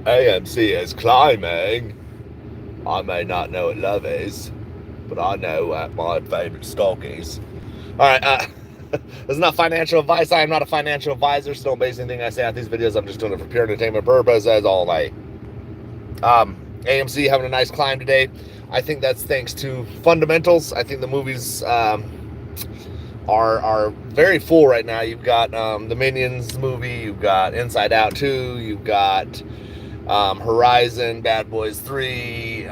AMC is climbing. I may not know what love is, but I know what my favorite stock is. All right, this is not financial advice. I am not a financial advisor, so don't base anything I say on these videos. I'm just doing it for pure entertainment purposes only. AMC having a nice climb today. I think that's thanks to fundamentals. I think the movies are very full right now. You've got the Minions movie, you've got Inside Out 2, you've got Horizon, Bad Boys 3,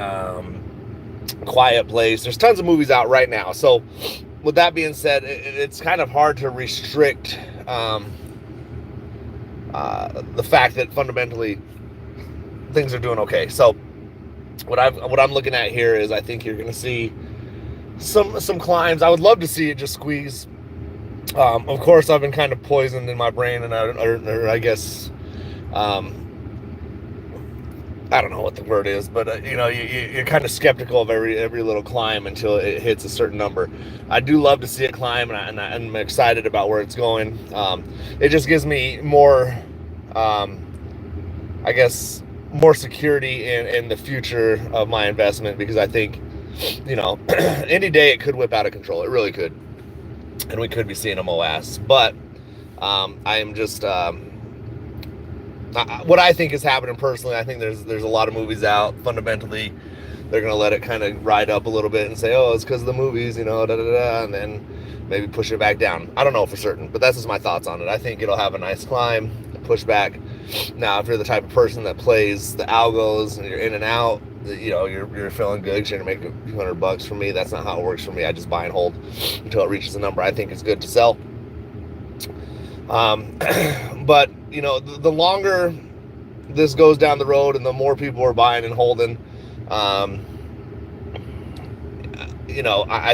Quiet Place. There's tons of movies out right now. So, with that being said, it's kind of hard to restrict the fact that fundamentally things are doing okay. So, what I'm looking at here is I think you're going to see some climbs. I would love to see it just squeeze. Of course, I've been kind of poisoned in my brain, and or I guess I don't know what the word is, but you're kind of skeptical of every little climb until it hits a certain number. I do love to see it climb, and I'm excited about where it's going. It just gives me more, I guess, more security in the future of my investment, because I think, any day it could whip out of control. It really could, and we could be seeing a MOAS. But I am just what I think is happening personally. I think there's a lot of movies out. Fundamentally, they're gonna let it kind of ride up a little bit and say, oh, it's because of the movies, da da da, and then maybe push it back down. I don't know for certain, but that's just my thoughts on it. I think it'll have a nice climb, push back. Now, if you're the type of person that plays the algos and you're in and out, you're feeling good because you're gonna make a few $100. For me, that's not how it works for me. I just buy and hold until it reaches a number I think is good to sell. But the longer this goes down the road and the more people are buying and holding, I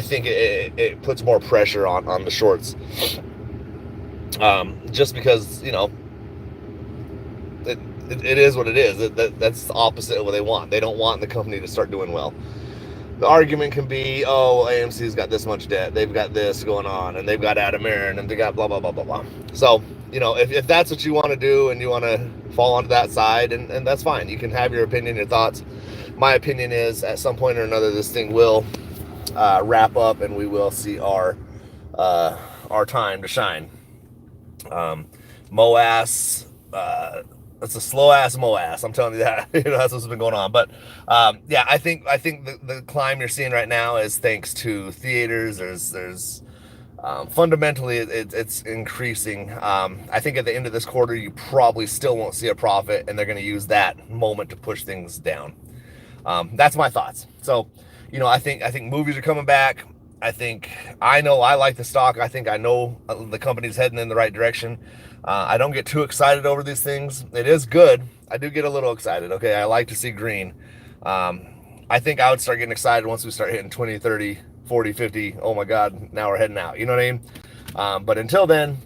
think it puts more pressure on the shorts. Just because it is what it is. That's the opposite of what they want. They don't want the company to start doing well. The argument can be, oh, AMC's got this much debt, they've got this going on, and they've got Adam Aaron, and they got blah blah blah blah blah. So if that's what you want to do and you want to fall onto that side, and that's fine. You can have your opinion, your thoughts. My opinion is, at some point or another, this thing will wrap up, and we will see our time to shine. MOAS, it's a slow ass MOAS. I'm telling you that. That's what's been going on. But yeah, I think the climb you're seeing right now is thanks to theaters. There's fundamentally it's increasing. I think at the end of this quarter, you probably still won't see a profit, and they're going to use that moment to push things down. That's my thoughts. So, I think movies are coming back. I know I like the stock. I think I know the company's heading in the right direction. I don't get too excited over these things. It is good. I do get a little excited. Okay, I like to see green. I think I would start getting excited once we start hitting 20, 30, 40, 50. Oh my God, now we're heading out. You know what I mean? But until then,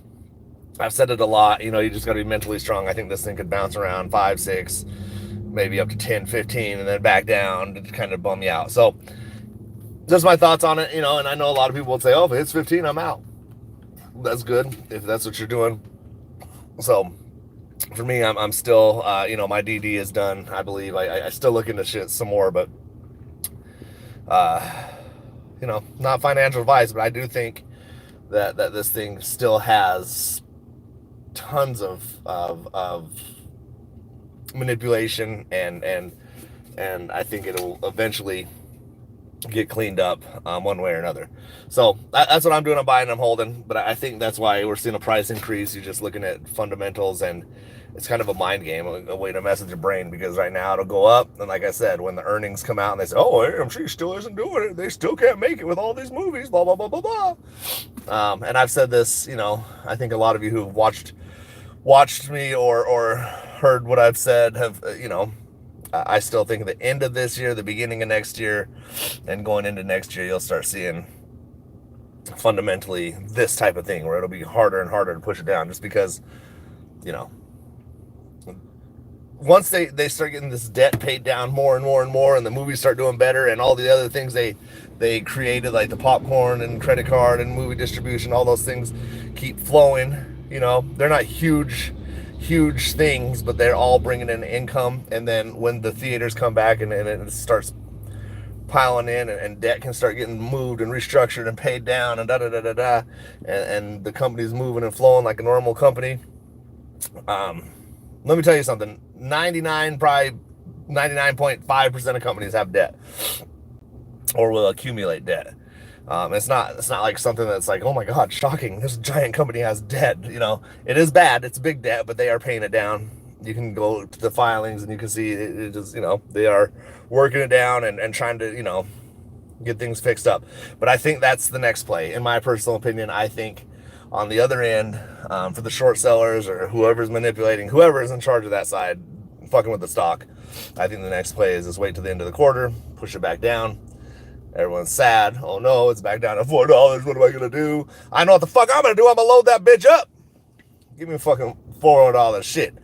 I've said it a lot. You just got to be mentally strong. I think this thing could bounce around 5, 6, maybe up to 10, 15, and then back down to kind of bum you out. So just my thoughts on it, and I know a lot of people would say, oh, if it hits 15, I'm out. That's good if that's what you're doing. So for me, I'm still, my DD is done. I believe I still look into shit some more, but, not financial advice, but I do think that this thing still has tons of manipulation, and I think it'll eventually get cleaned up one way or another. So that's what I'm doing. I'm buying, I'm holding. But I think that's why we're seeing a price increase. You're just looking at fundamentals, and it's kind of a mind game, a way to message your brain, because right now it'll go up, and like I said, when the earnings come out and they say, oh, AMC still isn't doing it, they still can't make it with all these movies, blah blah blah blah blah. And I've said this, I think a lot of you who've watched me or heard what I've said have, I still think at the end of this year, the beginning of next year, and going into next year, you'll start seeing fundamentally this type of thing, where it'll be harder and harder to push it down, just because, once they start getting this debt paid down more and more and more, and the movies start doing better, and all the other things they created, like the popcorn and credit card and movie distribution, all those things keep flowing. They're not huge huge things, but they're all bringing in income. And then when the theaters come back and it starts piling in, and debt can start getting moved and restructured and paid down and da da da da da, and the company's moving and flowing like a normal company. Let me tell you something. 99.5% of companies have debt or will accumulate debt. It's not like something that's like, oh my God, shocking, this giant company has debt. It is bad. It's big debt, but they are paying it down. You can go to the filings and you can see it just, they are working it down and trying to, get things fixed up. But I think that's the next play. In my personal opinion, I think on the other end, for the short sellers or whoever's manipulating, whoever is in charge of that side, fucking with the stock, I think the next play is just wait till the end of the quarter, push it back down. Everyone's sad. Oh no, it's back down to $4. What am I gonna do? I know what the fuck I'm gonna do. I'm gonna load that bitch up. Give me a fucking $400 shit.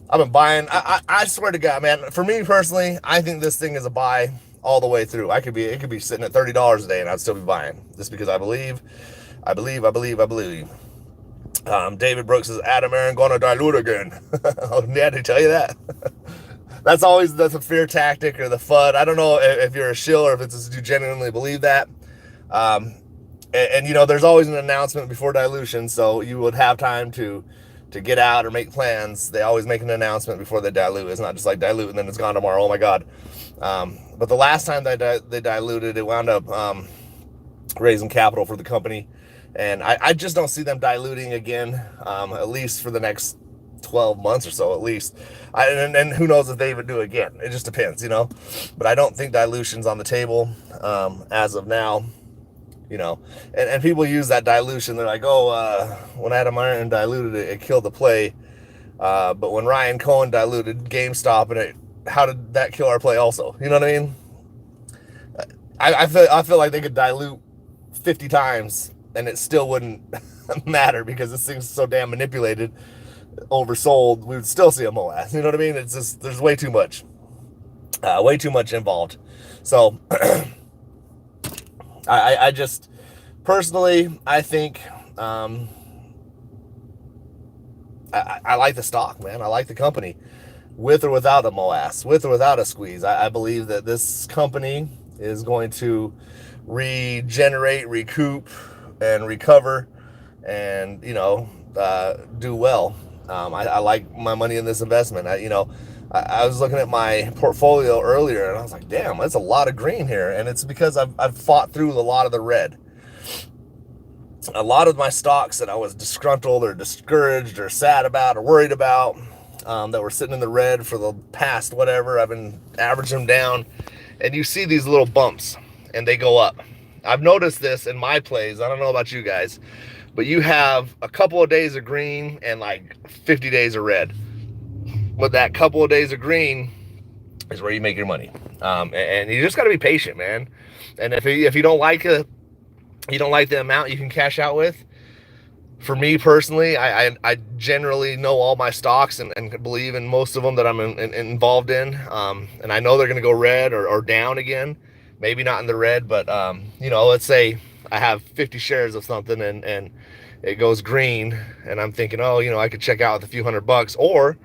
I've been buying. I swear to God, man. For me personally, I think this thing is a buy all the way through. It could be sitting at $30 a day, and I'd still be buying just because I believe. David Brooks says, Adam Aaron gonna dilute again. Oh, yeah, did he tell you that? That's a fear tactic or the FUD. I don't know if you're a shill or if it's just you genuinely believe that. And there's always an announcement before dilution, so you would have time to get out or make plans. They always make an announcement before they dilute. It's not just like dilute and then it's gone tomorrow. Oh my God. But the last time they diluted, it wound up raising capital for the company. And I just don't see them diluting again, at least for the next 12 months or so, at least. And who knows if they even do it again. It just depends, But I don't think dilution's on the table as of now, And people use that dilution. They're like, when Adam Aaron diluted it, it killed the play. But when Ryan Cohen diluted GameStop, how did that kill our play also? You know what I mean? I feel like they could dilute 50 times and it still wouldn't matter because this thing's so damn manipulated, oversold. We would still see a MOAS. You know what I mean? It's just, there's way too much involved. So I just personally, I think I like the stock, man. I like the company, with or without a MOAS, with or without a squeeze. I believe that this company is going to regenerate, recoup, and recover, and do well. I like my money in this investment. I was looking at my portfolio earlier and I was like, damn, that's a lot of green here. And it's because I've fought through a lot of the red. A lot of my stocks that I was disgruntled or discouraged or sad about or worried about, that were sitting in the red for the past whatever, I've been averaging them down, and you see these little bumps and they go up. I've noticed this in my plays. I don't know about you guys, but you have a couple of days of green and like 50 days of red. But that couple of days of green is where you make your money. And you just got to be patient, man. And if you don't like the amount you can cash out with, for me personally, I generally know all my stocks and believe in most of them that I'm involved in. And I know they're going to go red or down again. Maybe not in the red, but, let's say I have 50 shares of something and it goes green and I'm thinking, I could check out with a few $100, or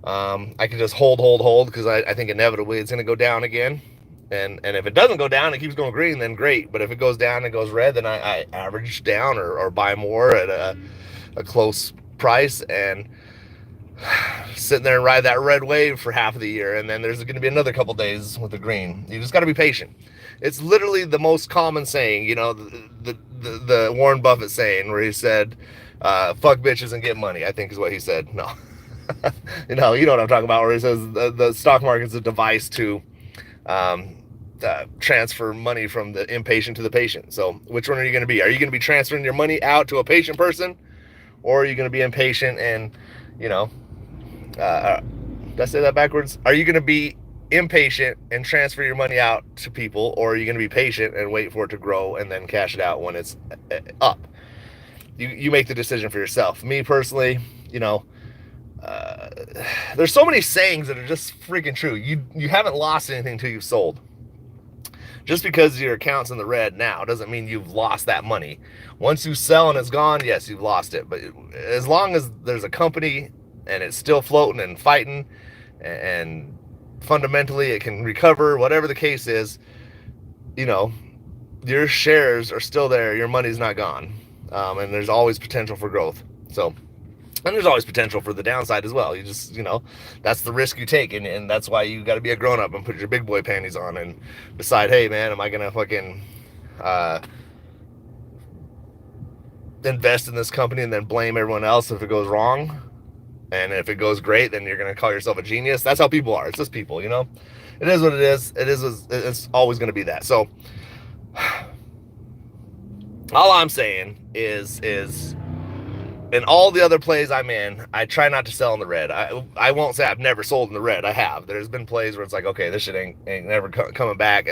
I could just hold because I think inevitably it's going to go down again. And if it doesn't go down, it keeps going green, then great. But if it goes down and goes red, then I average down or buy more at a close price and sit there and ride that red wave for half of the year. And then there's going to be another couple days with the green. You just got to be patient. It's literally the most common saying, the Warren Buffett saying, where he said, fuck bitches and get money, I think is what he said. No. you know what I'm talking about, where he says the stock market's a device to transfer money from the impatient to the patient. So which one are you going to be? Are you going to be transferring your money out to a patient person, or are you going to be impatient and, did I say that backwards? Are you going to be impatient and transfer your money out to people, or are you going to be patient and wait for it to grow and then cash it out when it's up? You make the decision for yourself. Me personally, there's so many sayings that are just freaking true. You haven't lost anything until you've sold. Just because your account's in the red now doesn't mean you've lost that money. Once you sell and it's gone, yes, you've lost it. But as long as there's a company and it's still floating and fighting, and fundamentally it can recover, whatever the case is, you know, your shares are still there, your money's not gone, and there's always potential for growth. So, and there's always potential for the downside as well. You just, that's the risk you take, and that's why you got to be a grown up and put your big boy panties on and decide, hey man, am I gonna fucking invest in this company and then blame everyone else if it goes wrong, and if it goes great, then you're gonna call yourself a genius? That's how people are. It's just people, It is what it is. It's always gonna be that. So, all I'm saying is in all the other plays I'm in, I try not to sell in the red. I won't say I've never sold in the red. I have. There's been plays where it's like, okay, this shit ain't never coming back,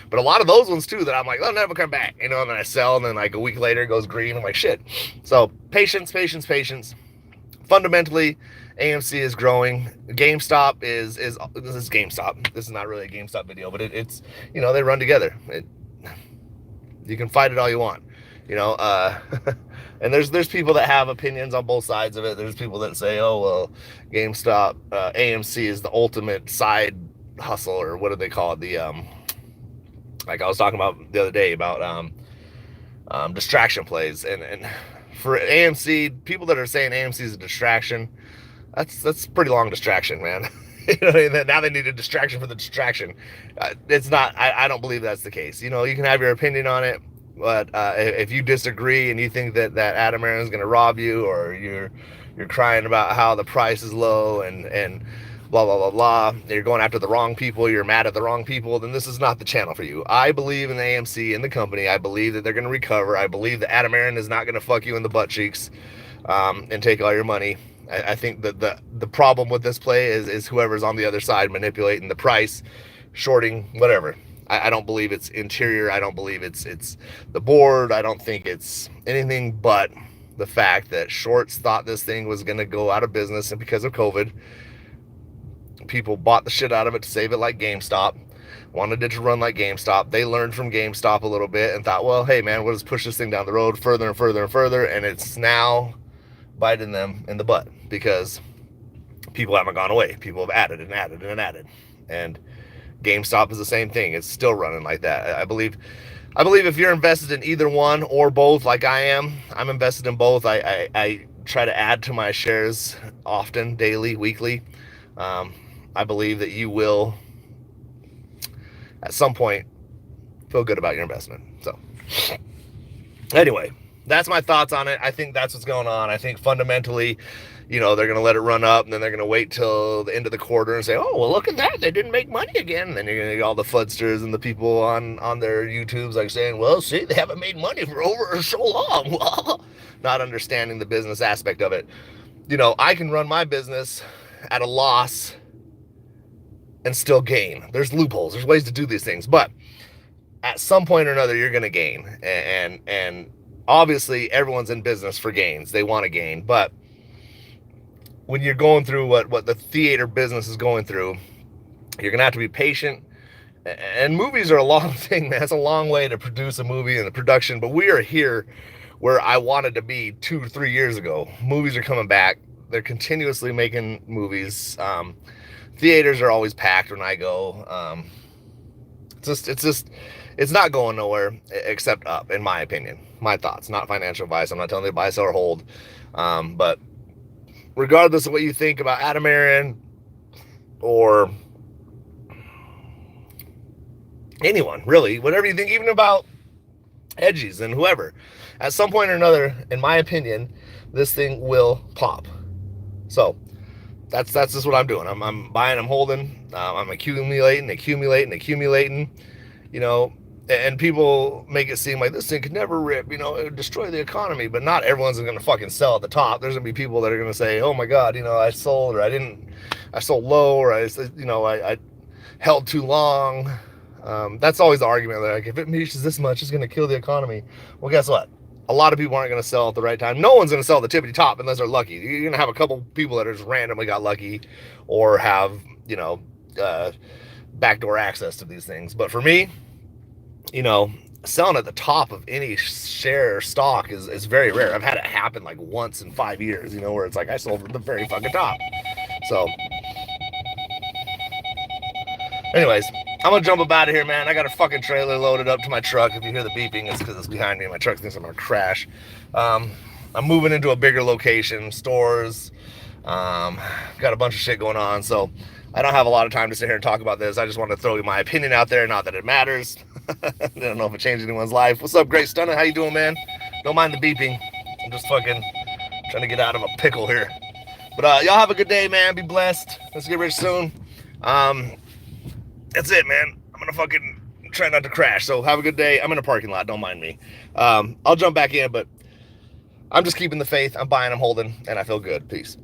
but a lot of those ones too that I'm like, they'll never come back, and then I sell, and then like a week later it goes green. I'm like, shit. So patience. Fundamentally, AMC is growing. GameStop is this is GameStop. This is not really a GameStop video, but it's they run together. You can fight it all you want, and there's people that have opinions on both sides of it. There's people that say, oh well, GameStop, AMC is the ultimate side hustle, or what do they call it? The like I was talking about the other day about distraction plays, and for AMC, people that are saying AMC is a distraction, that's a pretty long distraction, man. Now they need a distraction for the distraction. It's not. I don't believe that's the case. You can have your opinion on it, but if you disagree and you think that Adam Aaron is going to rob you, or you're crying about how the price is low and blah blah blah blah, you're going after the wrong people, you're mad at the wrong people, then this is not the channel for you. I believe in the AMC, in the company. I believe that they're going to recover. I believe that Adam Aaron is not going to fuck you in the butt cheeks and take all your money. I think that the problem with this play is whoever's on the other side manipulating the price, shorting, whatever. I don't believe it's interior. I don't believe it's the board. I don't think it's anything but the fact that shorts thought this thing was going to go out of business, and because of COVID, people bought the shit out of it to save it, like GameStop, wanted it to run like GameStop. They learned from GameStop a little bit and thought, well, hey man, we'll just push this thing down the road further and further and further, and it's now biting them in the butt because people haven't gone away. People have added and added and added, and GameStop is the same thing. It's still running like that. I believe if you're invested in either one or both, like I am, I'm invested in both. I try to add to my shares often, daily, weekly. I believe that you will, at some point, feel good about your investment. So, anyway, that's my thoughts on it. I think that's what's going on. I think fundamentally, they're going to let it run up, and then they're going to wait till the end of the quarter and say, oh, well, look at that. They didn't make money again. And then you're going to get all the fudsters and the people on their YouTubes like saying, well, see, they haven't made money for over so long. Not understanding the business aspect of it. I can run my business at a loss and still gain. There's loopholes. There's ways to do these things. But at some point or another, you're going to gain. And obviously, everyone's in business for gains. They want to gain. But when you're going through what the theater business is going through, you're going to have to be patient. And movies are a long thing, man. It's a long way to produce a movie and the production. But we are here where I wanted to be 2 to 3 years ago. Movies are coming back. They're continuously making movies. Theaters are always packed when I go. It's not going nowhere except up, in my opinion. My thoughts, not financial advice. I'm not telling you to buy, sell, or hold. But regardless of what you think about Adam Aaron or anyone, really, whatever you think, even about Edgies and whoever, at some point or another, in my opinion, this thing will pop. So that's just what I'm doing. I'm buying, I'm holding, I'm accumulating, and people make it seem like this thing could never rip, it would destroy the economy, but not everyone's going to fucking sell at the top. There's going to be people that are going to say, oh my God, I sold, or I sold low, or I held too long. That's always the argument. Like, if it reaches this much, it's going to kill the economy. Well, guess what? A lot of people aren't going to sell at the right time. No one's going to sell the tippity top unless they're lucky. You're going to have a couple people that are just randomly got lucky or have, backdoor access to these things. But for me, selling at the top of any share or stock is very rare. I've had it happen like once in 5 years, you know, where it's like I sold at the very fucking top. So, anyways, I'm gonna jump up out of here, man. I got a fucking trailer loaded up to my truck. If you hear the beeping, it's because it's behind me. My truck thinks I'm gonna crash. I'm moving into a bigger location, stores. Got a bunch of shit going on, so I don't have a lot of time to sit here and talk about this. I just want to throw my opinion out there, not that it matters. I don't know if it changed anyone's life. What's up, Great Stunner? How you doing, man? Don't mind the beeping. I'm just fucking trying to get out of a pickle here. But y'all have a good day, man. Be blessed. Let's get rich soon. That's it, man. I'm gonna fucking try not to crash. So have a good day. I'm in a parking lot. Don't mind me. I'll jump back in, but I'm just keeping the faith. I'm buying, I'm holding, and I feel good. Peace.